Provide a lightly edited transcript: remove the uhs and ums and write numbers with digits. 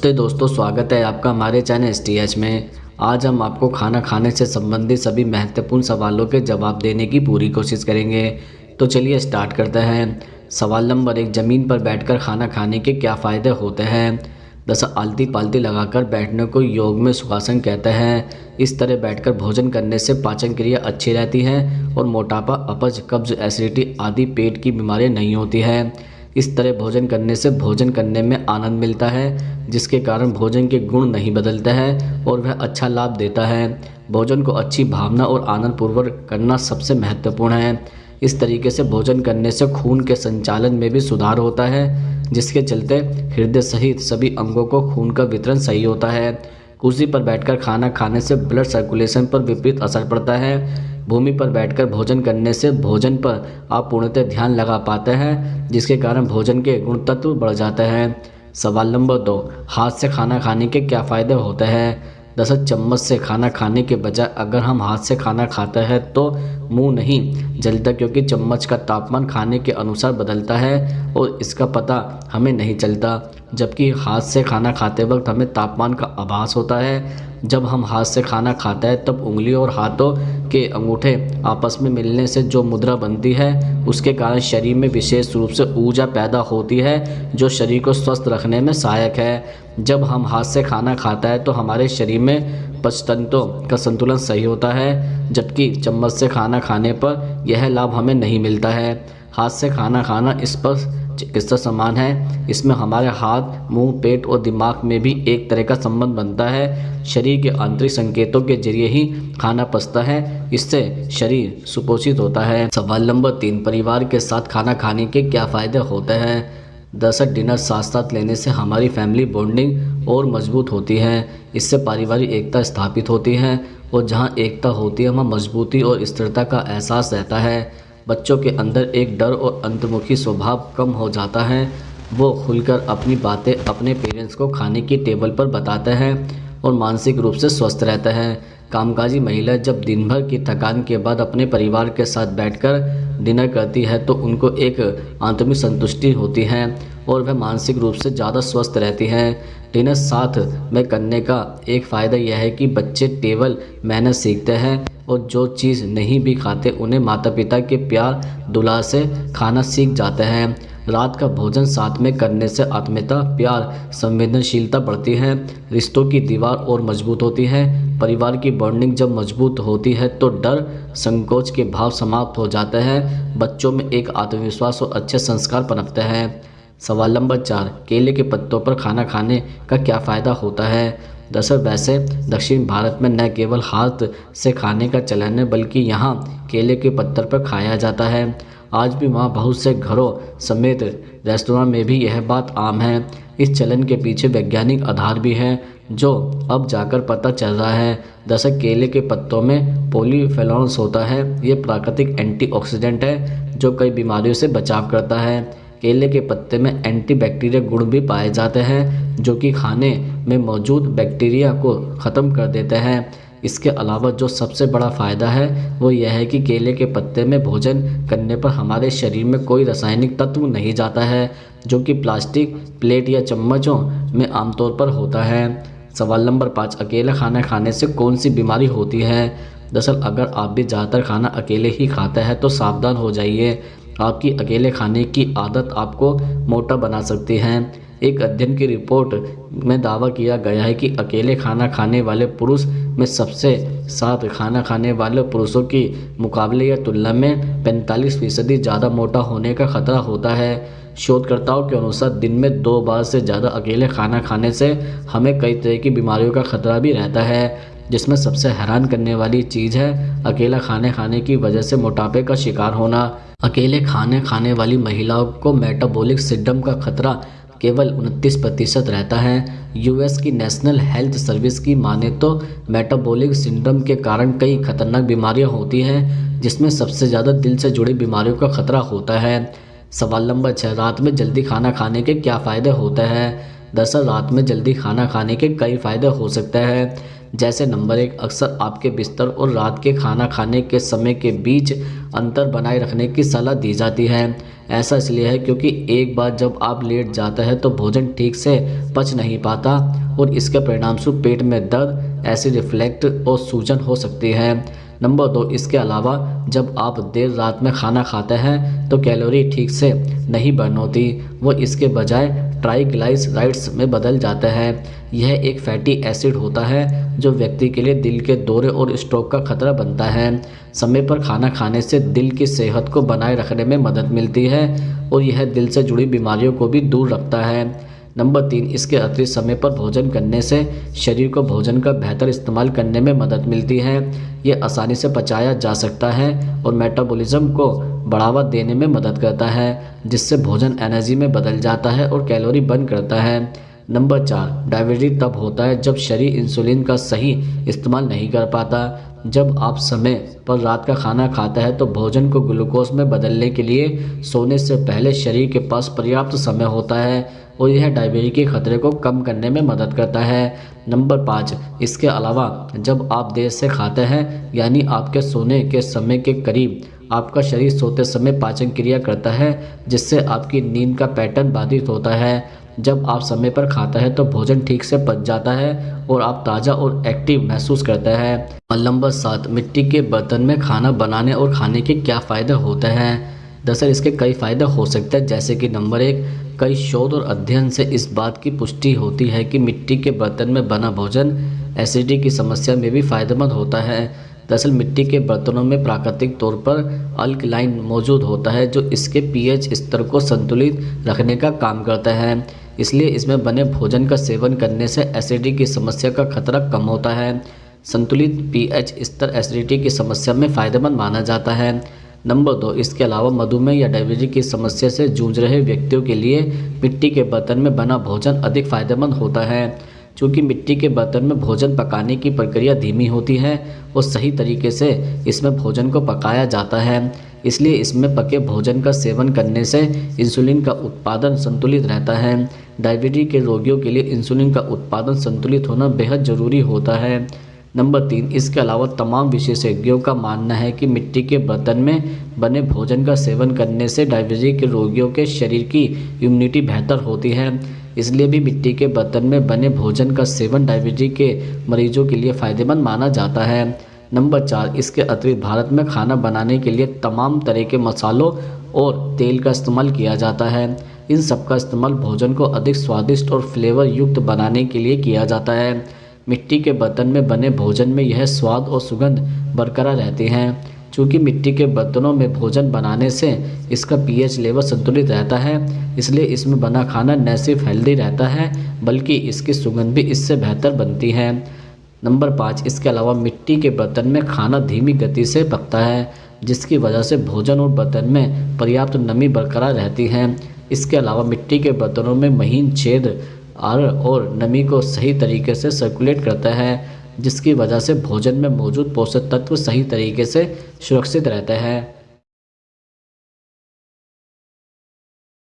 नमस्ते दोस्तों, स्वागत है आपका हमारे चैनल STH में। आज हम आपको खाना खाने से संबंधित सभी महत्वपूर्ण सवालों के जवाब देने की पूरी कोशिश करेंगे। तो चलिए स्टार्ट करते हैं। सवाल नंबर 1, ज़मीन पर बैठकर खाना खाने के क्या फ़ायदे होते हैं। दरअसल आलती पालती लगाकर बैठने को योग में सुखासन कहते हैं। इस तरह बैठकर भोजन करने से पाचन क्रिया अच्छी रहती है और मोटापा, अपच, कब्ज, एसिडिटी आदि पेट की बीमारियां नहीं होती है। इस तरह भोजन करने से भोजन करने में आनंद मिलता है, जिसके कारण भोजन के गुण नहीं बदलते हैं और वह अच्छा लाभ देता है। भोजन को अच्छी भावना और आनंद पूर्वक करना सबसे महत्वपूर्ण है। इस तरीके से भोजन करने से खून के संचालन में भी सुधार होता है, जिसके चलते हृदय सहित सभी अंगों को खून का वितरण सही होता है। कुर्सी पर बैठकर खाना खाने से ब्लड सर्कुलेशन पर विपरीत असर पड़ता है। भूमि पर बैठकर भोजन करने से भोजन पर आप पूर्णतः ध्यान लगा पाते हैं, जिसके कारण भोजन के गुण तत्व बढ़ जाते हैं। सवाल नंबर 2, हाथ से खाना खाने के क्या फ़ायदे होते हैं। दरअसल चम्मच से खाना खाने के बजाय अगर हम हाथ से खाना खाते हैं तो मुंह नहीं जलता, क्योंकि चम्मच का तापमान खाने के अनुसार बदलता है और इसका पता हमें नहीं चलता। जबकि हाथ से खाना खाते वक्त हमें तापमान का आभास होता है। जब हम हाथ से खाना खाते हैं तब उंगली और हाथों के अंगूठे आपस में मिलने से जो मुद्रा बनती है, उसके कारण शरीर में विशेष रूप से ऊर्जा पैदा होती है, जो शरीर को स्वस्थ रखने में सहायक है। जब हम हाथ से खाना खाता है तो हमारे शरीर में पंचतत्वों का संतुलन सही होता है, जबकि चम्मच से खाना खाने पर यह लाभ हमें नहीं मिलता है। हाथ से खाना खाना स्पर्श चिकित्सा समान है। इसमें हमारे हाथ, मुंह, पेट और दिमाग में भी एक तरह का संबंध बनता है। शरीर के आंतरिक संकेतों के जरिए ही खाना पचता है, इससे शरीर सुपोषित होता है। सवाल नंबर 3, परिवार के साथ खाना खाने के क्या फ़ायदे होते हैं। दरअसल डिनर साथ साथ लेने से हमारी फैमिली बॉन्डिंग और मजबूत होती है। इससे पारिवारिक एकता स्थापित होती है और जहाँ एकता होती है वहाँ मजबूती और स्थिरता का एहसास रहता है। बच्चों के अंदर एक डर और अंतर्मुखी स्वभाव कम हो जाता है। वो खुलकर अपनी बातें अपने पेरेंट्स को खाने की टेबल पर बताते हैं और मानसिक रूप से स्वस्थ रहते हैं। कामकाजी महिला जब दिन भर की थकान के बाद अपने परिवार के साथ बैठकर डिनर करती है तो उनको एक आंतरिक संतुष्टि होती है और वह मानसिक रूप से ज़्यादा स्वस्थ रहती हैं। डिनर साथ में करने का एक फ़ायदा यह है कि बच्चे टेबल मैनर्स सीखते हैं और जो चीज़ नहीं भी खाते उन्हें माता पिता के प्यार दुलार से खाना सीख जाते हैं। रात का भोजन साथ में करने से आत्मीयता, प्यार, संवेदनशीलता बढ़ती है। रिश्तों की दीवार और मजबूत होती है। परिवार की बॉन्डिंग जब मजबूत होती है तो डर, संकोच के भाव समाप्त हो जाते हैं। बच्चों में एक आत्मविश्वास और अच्छे संस्कार पनपते हैं। सवाल नंबर 4, केले के पत्तों पर खाना खाने का क्या फ़ायदा होता है। दरअसल वैसे दक्षिण भारत में न केवल हाथ से खाने का चलन है, बल्कि यहाँ केले के पत्थर पर खाया जाता है। आज भी वहाँ बहुत से घरों समेत रेस्तोरां में भी यह बात आम है। इस चलन के पीछे वैज्ञानिक आधार भी है, जो अब जाकर पता चल रहा है। दरअसल केले के पत्तों में पॉलीफेनॉल्स होता है। ये प्राकृतिक एंटीऑक्सीडेंट है जो कई बीमारियों से बचाव करता है। केले के पत्ते में एंटीबैक्टीरियल गुण भी पाए जाते हैं, जो कि खाने में मौजूद बैक्टीरिया को ख़त्म कर देते हैं। इसके अलावा जो सबसे बड़ा फ़ायदा है वो यह है कि केले के पत्ते में भोजन करने पर हमारे शरीर में कोई रासायनिक तत्व नहीं जाता है, जो कि प्लास्टिक प्लेट या चम्मचों में आमतौर पर होता है। सवाल नंबर 5, अकेला खाना खाने से कौन सी बीमारी होती है। दरअसल अगर आप भी ज़्यादातर खाना अकेले ही खाते हैं तो सावधान हो जाइए। आपकी अकेले खाने की आदत आपको मोटा बना सकती है। एक अध्ययन की रिपोर्ट में दावा किया गया है कि अकेले खाना खाने वाले पुरुष में सबसे साथ खाना खाने वाले पुरुषों की मुकाबले या तुलना में 45% ज़्यादा मोटा होने का खतरा होता है। शोधकर्ताओं के अनुसार दिन में 2 बार से ज़्यादा अकेले खाना खाने से हमें कई तरह की बीमारियों का खतरा भी रहता है, जिसमें सबसे हैरान करने वाली चीज़ है अकेला खाने की वजह से मोटापे का शिकार होना। अकेले खाने वाली महिलाओं को मेटाबॉलिक सिंड्रोम का खतरा केवल 29% रहता है। यूएस की नेशनल हेल्थ सर्विस की माने तो मेटाबॉलिक सिंड्रोम के कारण कई खतरनाक बीमारियां होती हैं, जिसमें सबसे ज़्यादा दिल से जुड़ी बीमारियों का खतरा होता है। सवाल नंबर 6, रात में जल्दी खाना खाने के क्या फ़ायदे होते हैं। दरअसल रात में जल्दी खाना खाने के कई फ़ायदे हो सकते हैं। जैसे नंबर 1, अक्सर आपके बिस्तर और रात के खाना खाने के समय के बीच अंतर बनाए रखने की सलाह दी जाती है। ऐसा इसलिए है क्योंकि एक बार जब आप लेट जाते हैं तो भोजन ठीक से पच नहीं पाता और इसके परिणामस्वरूप पेट में दर्द, एसिड रिफ्लेक्ट और सूजन हो सकती है। नंबर 2, इसके अलावा जब आप देर रात में खाना खाते हैं तो कैलोरी ठीक से नहीं बर्न होती, वो इसके बजाय ट्राइग्लिसराइड्स में बदल जाते हैं। यह एक फैटी एसिड होता है जो व्यक्ति के लिए दिल के दौरे और स्ट्रोक का खतरा बनता है। समय पर खाना खाने से दिल की सेहत को बनाए रखने में मदद मिलती है और यह दिल से जुड़ी बीमारियों को भी दूर रखता है। नंबर 3, इसके अतिरिक्त समय पर भोजन करने से शरीर को भोजन का बेहतर इस्तेमाल करने में मदद मिलती है। ये आसानी से पचाया जा सकता है और मेटाबॉलिज्म को बढ़ावा देने में मदद करता है, जिससे भोजन एनर्जी में बदल जाता है और कैलोरी बर्न करता है। नंबर 4, डायबिटीज तब होता है जब शरीर इंसुलिन का सही इस्तेमाल नहीं कर पाता। जब आप समय पर रात का खाना खाता है तो भोजन को ग्लूकोज में बदलने के लिए सोने से पहले शरीर के पास पर्याप्त समय होता है और यह डायबिटीज के खतरे को कम करने में मदद करता है। नंबर 5, इसके अलावा जब आप देर से खाते हैं यानी आपके सोने के समय के करीब आपका शरीर सोते समय पाचन क्रिया करता है, जिससे आपकी नींद का पैटर्न बाधित होता है। जब आप समय पर खाता है तो भोजन ठीक से पच जाता है और आप ताज़ा और एक्टिव महसूस करते हैं। और नंबर 7, मिट्टी के बर्तन में खाना बनाने और खाने के क्या फ़ायदे होते हैं। दरअसल इसके कई फ़ायदे हो सकते हैं, जैसे कि नंबर 1, कई शोध और अध्ययन से इस बात की पुष्टि होती है कि मिट्टी के बर्तन में बना भोजन एसिडिटी की समस्या में भी फ़ायदेमंद होता है। दरअसल मिट्टी के बर्तनों में प्राकृतिक तौर पर अल्कलाइन मौजूद होता है जो इसके पीएच स्तर को संतुलित रखने का काम करता है। इसलिए इसमें बने भोजन का सेवन करने से एसिडिटी की समस्या का खतरा कम होता है। संतुलित पीएच स्तर एसिडिटी की समस्या में फ़ायदेमंद माना जाता है। नंबर 2, इसके अलावा मधुमेह या डायबिटीज की समस्या से जूझ रहे व्यक्तियों के लिए मिट्टी के बर्तन में बना भोजन अधिक फ़ायदेमंद होता है। चूँकि मिट्टी के बर्तन में भोजन पकाने की प्रक्रिया धीमी होती है और सही तरीके से इसमें भोजन को पकाया जाता है, इसलिए इसमें पके भोजन का सेवन करने से इंसुलिन का उत्पादन संतुलित रहता है। डायबिटीज के रोगियों के लिए इंसुलिन का उत्पादन संतुलित होना बेहद ज़रूरी होता है। नंबर 3, इसके अलावा तमाम विशेषज्ञों का मानना है कि मिट्टी के बर्तन में बने भोजन का सेवन करने से डायबिटीज के रोगियों के शरीर की इम्यूनिटी बेहतर होती है। इसलिए भी मिट्टी के बर्तन में बने भोजन का सेवन डायबिटीज के मरीजों के लिए फ़ायदेमंद माना जाता है। नंबर 4, इसके अतिरिक्त भारत में खाना बनाने के लिए तमाम तरह के मसालों और तेल का इस्तेमाल किया जाता है। इन सब का इस्तेमाल भोजन को अधिक स्वादिष्ट और फ्लेवर युक्त बनाने के लिए किया जाता है। मिट्टी के बर्तन में बने भोजन में यह स्वाद और सुगंध बरकरार रहती हैं। चूँकि मिट्टी के बर्तनों में भोजन बनाने से इसका पीएच लेवल संतुलित रहता है, इसलिए इसमें बना खाना न सिर्फ हेल्दी रहता है बल्कि इसकी सुगंध भी इससे बेहतर बनती है। नंबर 5, इसके अलावा मिट्टी के बर्तन में खाना धीमी गति से पकता है, जिसकी वजह से भोजन और बर्तन में पर्याप्त नमी बरकरार रहती है। इसके अलावा मिट्टी के बर्तनों में महीन छेद और नमी को सही तरीके से सर्कुलेट करता है, जिसकी वजह से भोजन में मौजूद पोषक तत्व सही तरीके से सुरक्षित रहते हैं।